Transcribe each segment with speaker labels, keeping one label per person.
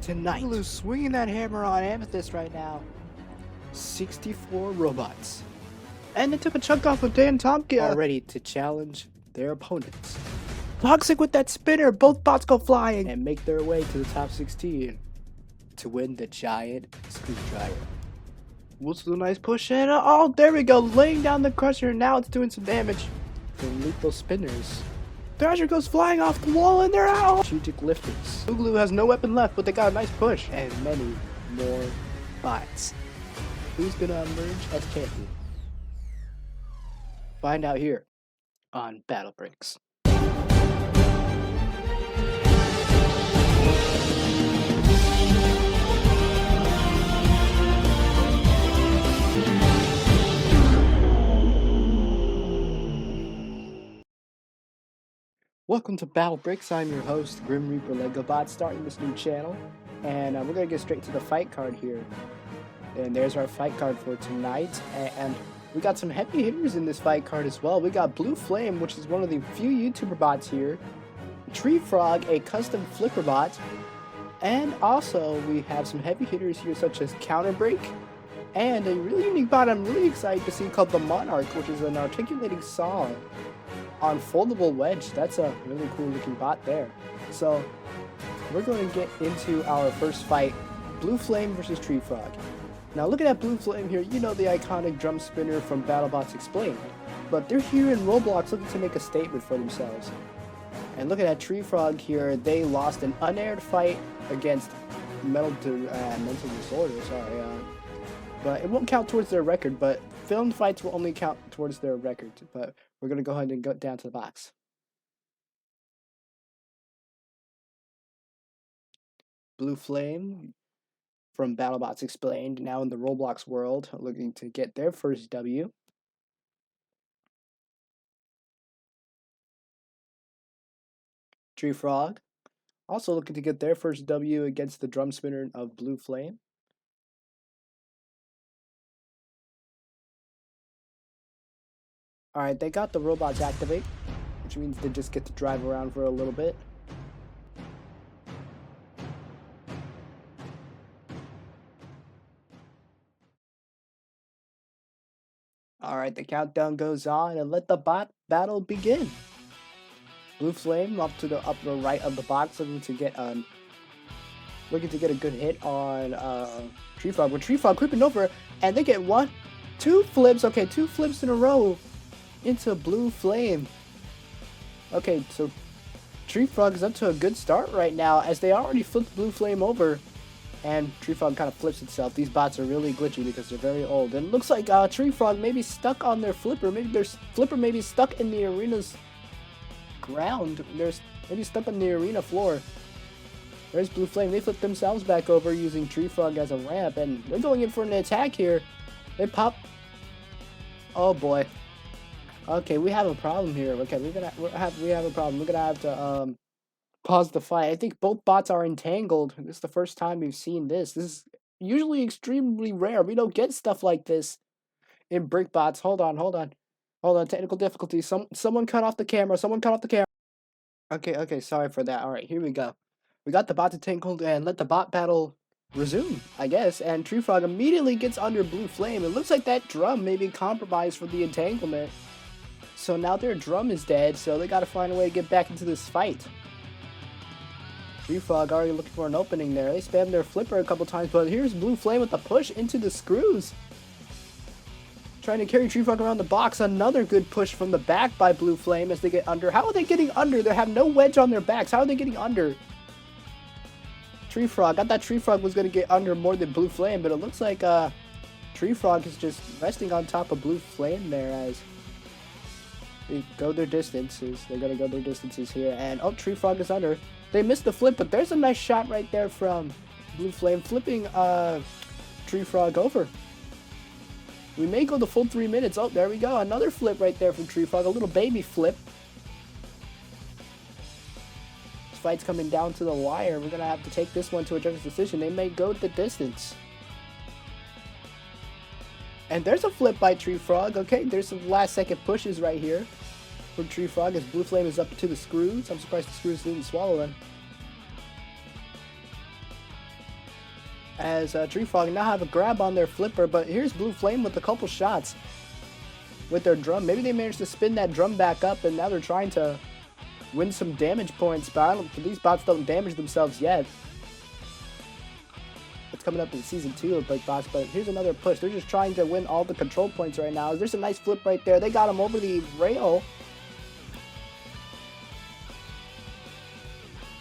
Speaker 1: tonight. Blue's swinging that hammer on Amethyst right now. 64 robots. And they took a chunk off of Dan Tomka. All ready to challenge their opponents. Toxic with that spinner. Both bots go flying and make their way to the top 16 to win the giant screwdriver. What's the nice push in? Oh, there we go. Laying down the crusher. Now it's doing some damage. The lethal spinners. Thrasher goes flying off the wall and they're out. Strategic lifters. Boogaloo has no weapon left, but they got a nice push. And many more bots. Who's gonna emerge as champion? Find out here on BattleBrix. Welcome to BattleBrix. I'm your host, Grim Reaper Lego Bot, starting this new channel, and we're gonna get straight to the fight card here. And there's our fight card for tonight, and we got some heavy hitters in this fight card as well. We got Blue Flame, which is one of the few YouTuber bots here, Tree Frog, a custom flipper bot, and also we have some heavy hitters here such as Counterbreak, and a really unique bot I'm really excited to see called the Monarch, which is an articulating saw on foldable wedge. That's a really cool looking bot there. So we're going to get into our first fight, Blue Flame versus Tree Frog. Now looking at Blue Flame here, you know the iconic drum spinner from BattleBots Explained, but they're here in Roblox looking to make a statement for themselves. And looking at Tree Frog here, they lost an unaired fight against mental disorder, but it won't count towards their record, but filmed fights will only count towards their record. But we're going to go ahead and go down to the box. Blue Flame from BattleBots Explained, now in the Roblox world, looking to get their first W. Tree Frog, also looking to get their first W against the drum spinner of Blue Flame. Alright, they got the robots activate, which means they just get to drive around for a little bit. Alright, the countdown goes on, and let the bot battle begin. Blue Flame up to the upper right of the box, looking to get a good hit on Tree Frog. With Tree Frog creeping over, and they get two flips. Okay, two flips in a row into Blue Flame. Okay, so Tree Frog is up to a good start right now, as they already flipped Blue Flame over, and Tree Frog kind of flips itself. These bots are really glitchy because they're very old, and it looks like Tree Frog may be stuck on their flipper. Maybe their flipper may be stuck in the arena's ground. There's maybe stuck on the arena floor. There's Blue Flame. They flip themselves back over using Tree Frog as a ramp, and they're going in for an attack here. They pop. Oh boy. Okay, we have a problem here. Okay, we have a problem. We're gonna have to pause the fight. I think both bots are entangled. This is the first time we've seen this. This is usually extremely rare. We don't get stuff like this in brick bots. Hold on. Technical difficulty. Someone cut off the camera. Okay, sorry for that. Alright, here we go. We got the bots entangled, and let the bot battle resume, I guess. And Tree Frog immediately gets under Blue Flame. It looks like that drum may be compromised for the entanglement. So now their drum is dead, so they gotta find a way to get back into this fight. Tree Frog already looking for an opening there. They spammed their flipper a couple times, but here's Blue Flame with the push into the screws. Trying to carry Tree Frog around the box. Another good push from the back by Blue Flame as they get under. How are they getting under? They have no wedge on their backs. How are they getting under? Tree Frog. I thought Tree Frog was going to get under more than Blue Flame, but it looks like Tree Frog is just resting on top of Blue Flame there as they go their distances. They're going to go their distances here. And, oh, Tree Frog is under. They missed the flip, but there's a nice shot right there from Blue Flame, flipping Tree Frog over. We may go the full 3 minutes. Oh, there we go. Another flip right there from Tree Frog. A little baby flip. This fight's coming down to the wire. We're going to have to take this one to a judge's decision. They may go the distance. And there's a flip by Tree Frog. Okay, there's some last second pushes right here from Tree Frog as Blue Flame is up to the screws. I'm surprised the screws didn't swallow them. as Tree Frog now have a grab on their flipper, but here's Blue Flame with a couple shots with their drum. Maybe they managed to spin that drum back up, and now they're trying to win some damage points, but these bots don't damage themselves yet. It's coming up in Season 2 of BattleBrix, but here's another push. They're just trying to win all the control points right now. There's a nice flip right there. They got him over the rail.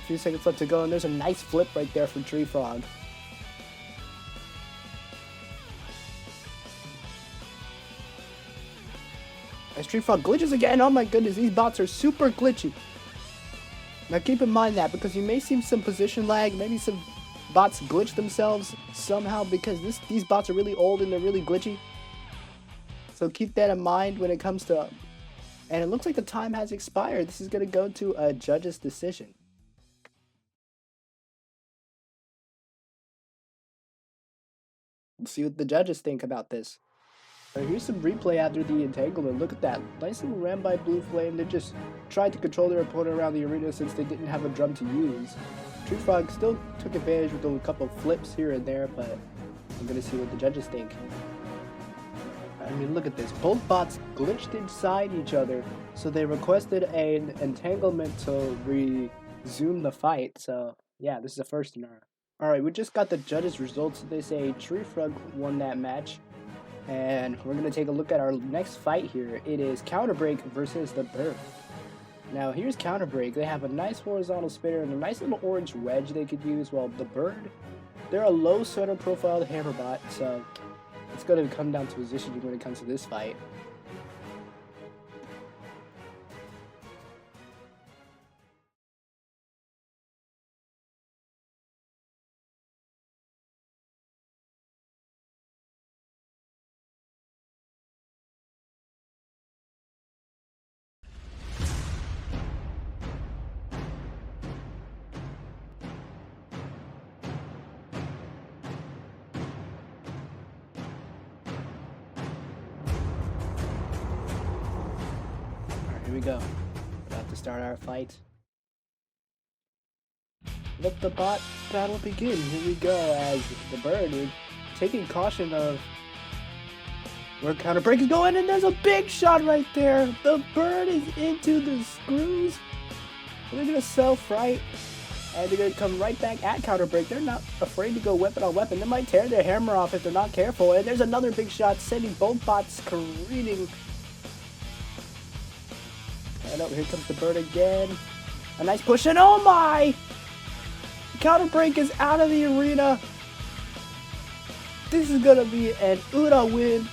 Speaker 1: A few seconds left to go, and there's a nice flip right there from Tree Frog. As Tree Frog glitches again, oh my goodness, these bots are super glitchy. Now keep in mind that, because you may see some position lag, maybe some bots glitch themselves somehow, because these bots are really old and they're really glitchy. So keep that in mind when it comes to... And it looks like the time has expired. This is going to go to a judge's decision. Let's see what the judges think about this. Here's some replay after the entanglement. Look at that. Nice little ram by Blue Flame. They just tried to control their opponent around the arena since they didn't have a drum to use. Tree Frog still took advantage with a couple of flips here and there, but I'm going to see what the judges think. I mean, look at this. Both bots glitched inside each other, so they requested an entanglement to resume the fight. So, yeah, this is the first in our... Alright, we just got the judges' results. They say Tree Frog won that match. And we're going to take a look at our next fight here. It is Counterbreak versus the Bird. Now here's Counterbreak. They have a nice horizontal spinner and a nice little orange wedge they could use. While the Bird, they're a low center profile hammer bot. So it's going to come down to positioning when it comes to this fight. Here we go. About to start our fight. Let the bot battle begin. Here we go as the Bird is taking caution of where Counterbreak is going, and there's a big shot right there. The Bird is into the screws. They're going to self-right, and they're going to come right back at Counterbreak. They're not afraid to go weapon on weapon. They might tear their hammer off if they're not careful, and there's another big shot sending both bots careening. And oh, here comes the Bird again. A nice push, and oh my! Counterbreak is out of the arena. This is gonna be an Uda win.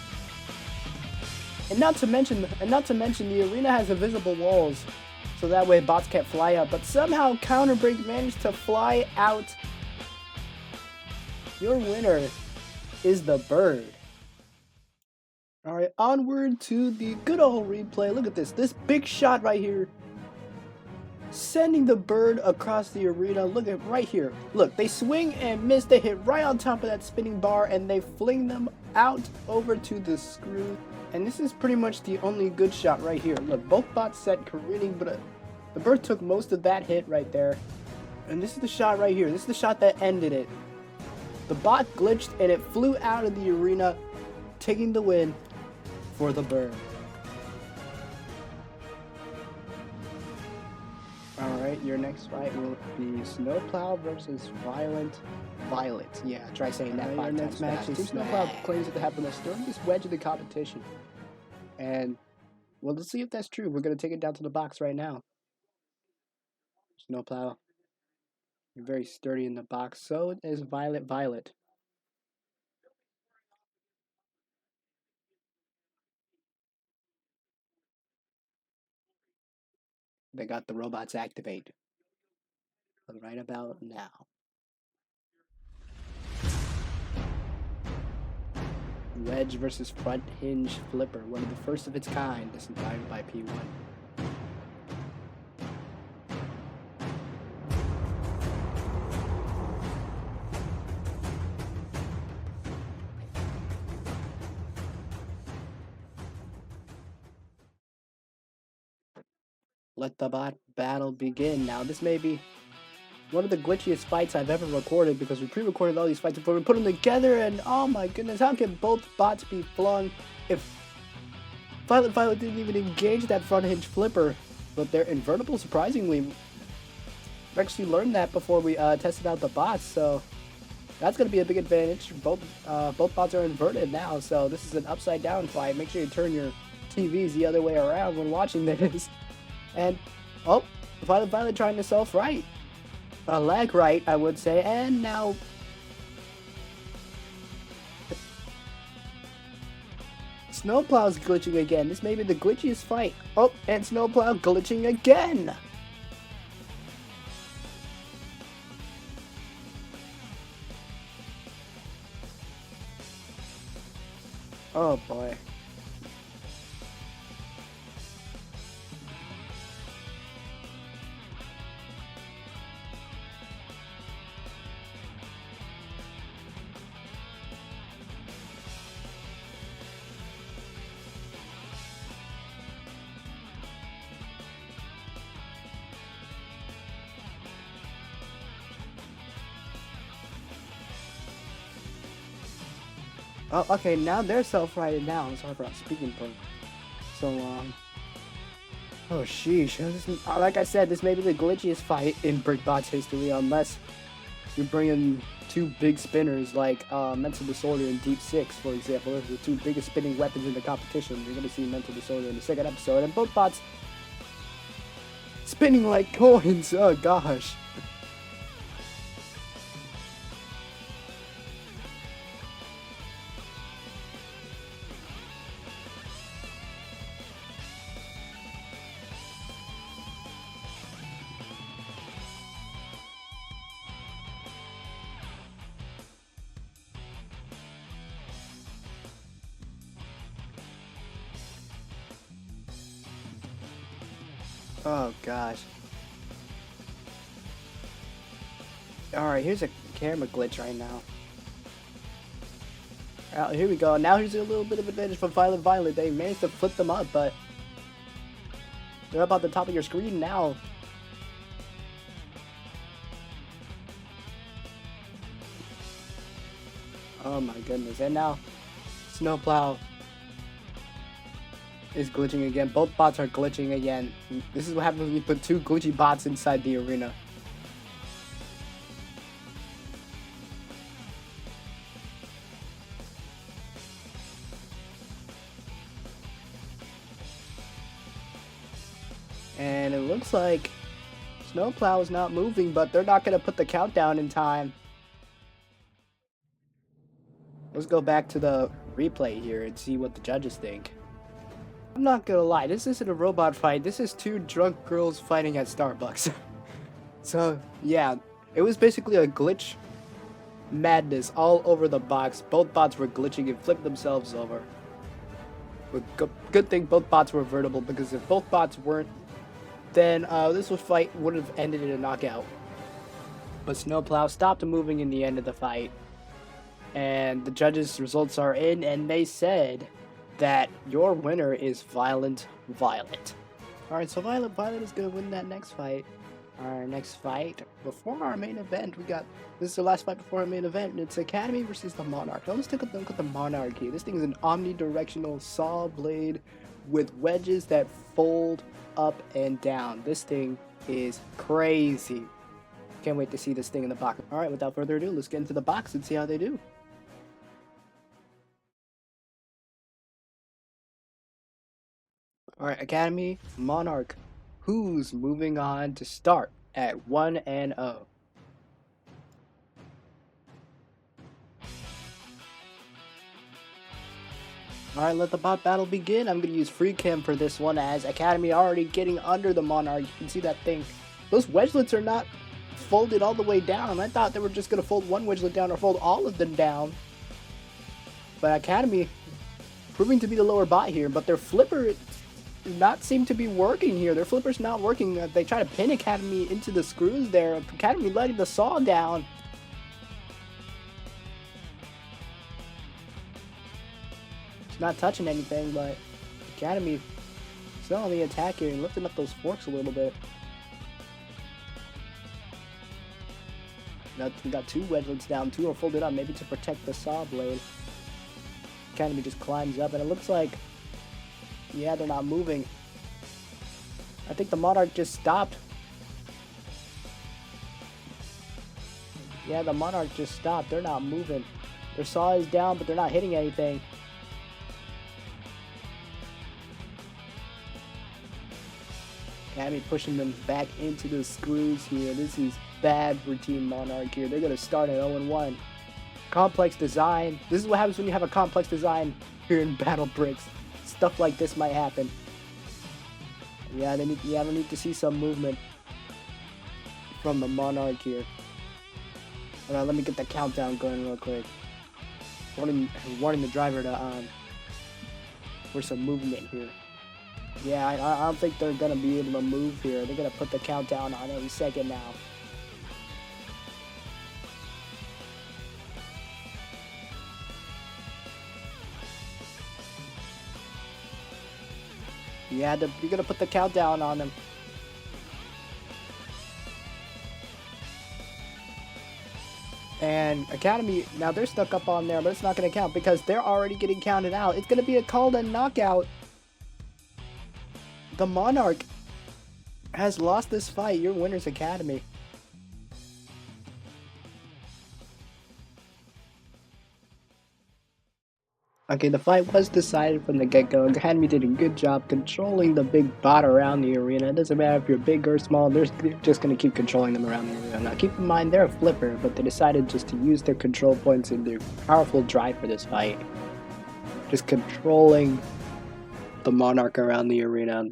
Speaker 1: And not to mention the arena has invisible walls, so that way bots can't fly out. But somehow Counterbreak managed to fly out. Your winner is the Bird. Alright, onward to the good old replay. Look at this. This big shot right here. Sending the Bird across the arena. Look at right here. Look, they swing and miss. They hit right on top of that spinning bar and they fling them out over to the screw. And this is pretty much the only good shot right here. Look, both bots set careening, but the Bird took most of that hit right there. And this is the shot right here. This is the shot that ended it. The bot glitched and it flew out of the arena, taking the win for the Bird. Alright, your next fight will be Snowplow versus Violet. Yeah, try saying that 5 times next match is Snowplow claims to have the most sturdiest wedge in the competition. And, well, let's see if that's true. We're going to take it down to the box right now. Snowplow, you're very sturdy in the box. So is Violet. They got the robots activated. Right about now. Wedge versus front hinge flipper, one of the first of its kind, designed by P1. Let the bot battle begin. Now this may be one of the glitchiest fights I've ever recorded, because we pre-recorded all these fights before we put them together, and oh my goodness, how can both bots be flung if Violet didn't even engage that front hinge flipper? But they're invertible, surprisingly. We actually learned that before we tested out the bots, so that's going to be a big advantage. Both bots are inverted now, so this is an upside down fight. Make sure you turn your TVs the other way around when watching this. And, oh, Violet trying to self-right. Lag right, I would say, and now... Snowplow's glitching again. This may be the glitchiest fight. Oh, and Snowplow glitching again! Oh boy. Oh, okay, now they're self-righted now. I'm sorry for not speaking for so long. Oh, sheesh. Like I said, this may be the glitchiest fight in BrickBot's history, unless you bring in two big spinners like Mental Disorder and Deep Six, for example. Those are the two biggest spinning weapons in the competition. You're going to see Mental Disorder in the second episode, and both bots spinning like coins. Oh, gosh. Oh gosh. Alright, here's a camera glitch right now. Here we go. Now here's a little bit of advantage for Violet. They managed to flip them up, but they're up on the top of your screen now. Oh my goodness. And now Snowplow is glitching again. Both bots are glitching again. This is what happens when you put two glitchy bots inside the arena. And it looks like Snowplow is not moving, but they're not going to put the countdown in time. Let's go back to the replay here and see what the judges think. I'm not gonna lie, this isn't a robot fight, this is two drunk girls fighting at Starbucks. So, yeah, it was basically a glitch madness all over the box. Both bots were glitching and flipped themselves over. But good thing both bots were vertible, because if both bots weren't, then this fight would have ended in a knockout. But Snowplow stopped moving in the end of the fight, and the judges' results are in, and they said that your winner is Violet. Alright, so Violet is going to win that next fight. Our next fight, before our main event, this is the last fight before our main event, and it's Academy versus the Monarch. Now let's take a look at the Monarch here. This thing is an omnidirectional saw blade with wedges that fold up and down. This thing is crazy. Can't wait to see this thing in the box. Alright, without further ado, let's get into the box and see how they do. Alright, Academy, Monarch. Who's moving on to start at 1-0? Alright, let the bot battle begin. I'm going to use free cam for this one, as Academy already getting under the Monarch. You can see that thing. Those wedgelets are not folded all the way down. I thought they were just going to fold one wedgelet down or fold all of them down. But Academy proving to be the lower bot here, but their flipper does not seem to be working here. Their flipper's not working. They try to pin Academy into the screws there. Academy letting the saw down. It's not touching anything, but Academy still on the attack here and lifting up those forks a little bit. Now we got 2 wedgelets down, 2 are folded up, maybe to protect the saw blade. Academy just climbs up, and it looks like, yeah, they're not moving. I think the Monarch just stopped. Yeah, the Monarch just stopped. They're not moving. Their saw is down, but they're not hitting anything. Academy pushing them back into the screws here. This is bad for Team Monarch here. They're going to start at 0-1. Complex design. This is what happens when you have a complex design here in BattleBrix. Stuff like this might happen. Yeah, they need to see some movement from the Monarch here. Alright, let me get the countdown going real quick. Warning the driver to for some movement here. Yeah, I don't think they're gonna be able to move here. They're gonna put the countdown on any second now. Yeah, you're gonna put the countdown on them. And Academy, now they're stuck up on there, but it's not gonna count because they're already getting counted out. It's gonna be called a knockout. The Monarch has lost this fight. Your winner's Academy. Okay, the fight was decided from the get-go. Academy did a good job controlling the big bot around the arena. It doesn't matter if you're big or small, they're just going to keep controlling them around the arena. Now, keep in mind, they're a flipper, but they decided just to use their control points and their powerful drive for this fight. Just controlling the Monarch around the arena.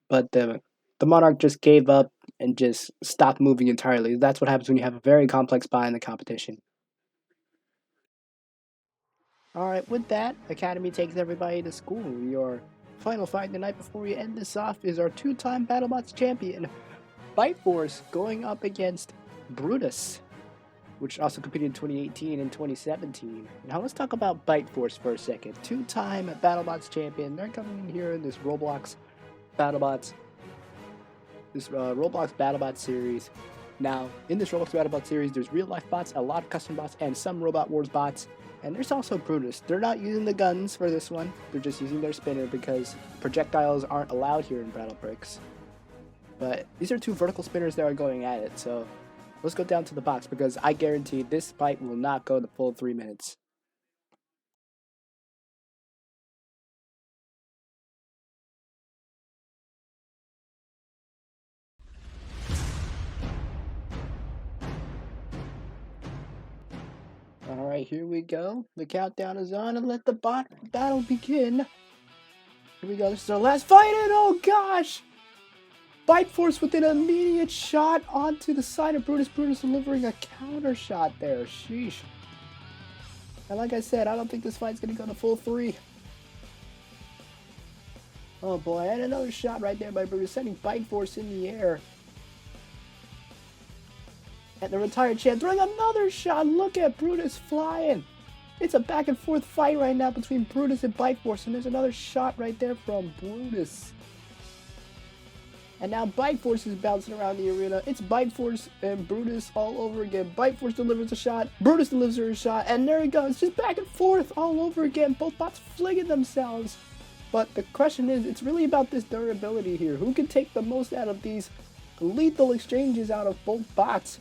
Speaker 1: But the Monarch just gave up and just stopped moving entirely. That's what happens when you have a very complex bot in the competition. Alright, with that, Academy takes everybody to school. Your final fight the night before we end this off is our 2-time BattleBots champion, Bite Force, going up against Brutus, which also competed in 2018 and 2017. Now let's talk about Bite Force for a second. 2-time BattleBots champion. They're coming in here in this Roblox BattleBots series. Now, in this Roblox BattleBots series, there's real-life bots, a lot of custom bots, and some Robot Wars bots. And there's also Brutus. They're not using the guns for this one. They're just using their spinner because projectiles aren't allowed here in BattleBrix. But these are 2 vertical spinners that are going at it. So let's go down to the box because I guarantee this fight will not go the full 3 minutes. Alright, here we go. The countdown is on and let the battle begin. Here we go. This is our last fight and oh gosh! Bite Force with an immediate shot onto the side of Brutus. Brutus delivering a counter shot there. Sheesh. And like I said, I don't think this fight's going to go the full 3. Oh boy, and another shot right there by Brutus, sending Bite Force in the air. And the retired champ throwing another shot. Look at Brutus flying. It's a back and forth fight right now between Brutus and Bite Force. And there's another shot right there from Brutus. And now Bite Force is bouncing around the arena. It's Bite Force and Brutus all over again. Bite Force delivers a shot. Brutus delivers a shot. And there it goes. Just back and forth all over again. Both bots flinging themselves. But the question is, it's really about this durability here. Who can take the most out of these lethal exchanges out of both bots?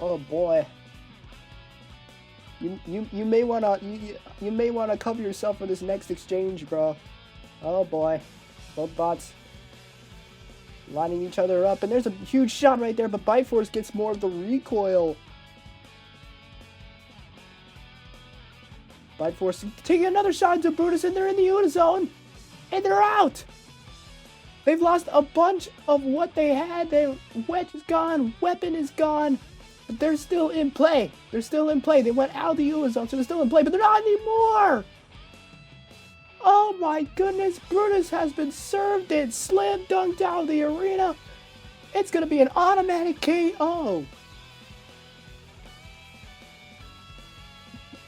Speaker 1: Oh boy. You may wanna cover yourself for this next exchange, bro. Oh boy. Both bots lining each other up, and there's a huge shot right there, but Bite Force gets more of the recoil. Bite Force taking another shot into Brutus, and they're in the Unizone, and they're out. They've lost a bunch of what they had. Their wedge is gone, weapon is gone. But they're still in play. They're still in play. They went out of the Eurozone, so they're still in play, but they're not anymore! Oh my goodness, Brutus has been served and slam dunked out of the arena. It's gonna be an automatic KO.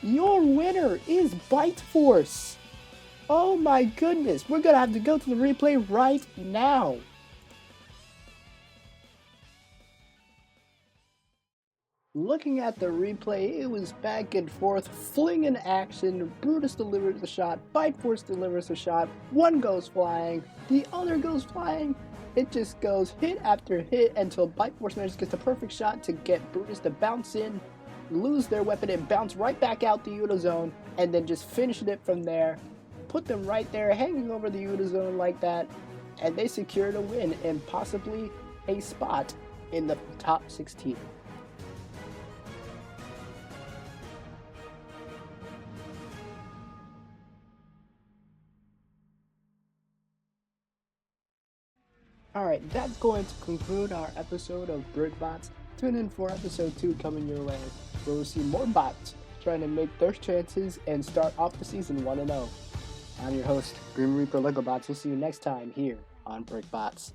Speaker 1: Your winner is Bite Force. Oh my goodness, we're gonna have to go to the replay right now. Looking at the replay, it was back and forth, fling in action, Brutus delivers a shot, Bite Force delivers a shot, one goes flying, the other goes flying, it just goes hit after hit until Bite Force manages to get the perfect shot to get Brutus to bounce in, lose their weapon and bounce right back out the Uda zone, and then just finished it from there, put them right there hanging over the Uda zone like that, and they secured a win and possibly a spot in the top 16. Alright, that's going to conclude our episode of BrickBots. Tune in for episode 2 coming your way, where we'll see more bots trying to make their chances and start off the season 1-0. I'm your host, Grim Reaper LegoBots. We'll see you next time here on BrickBots.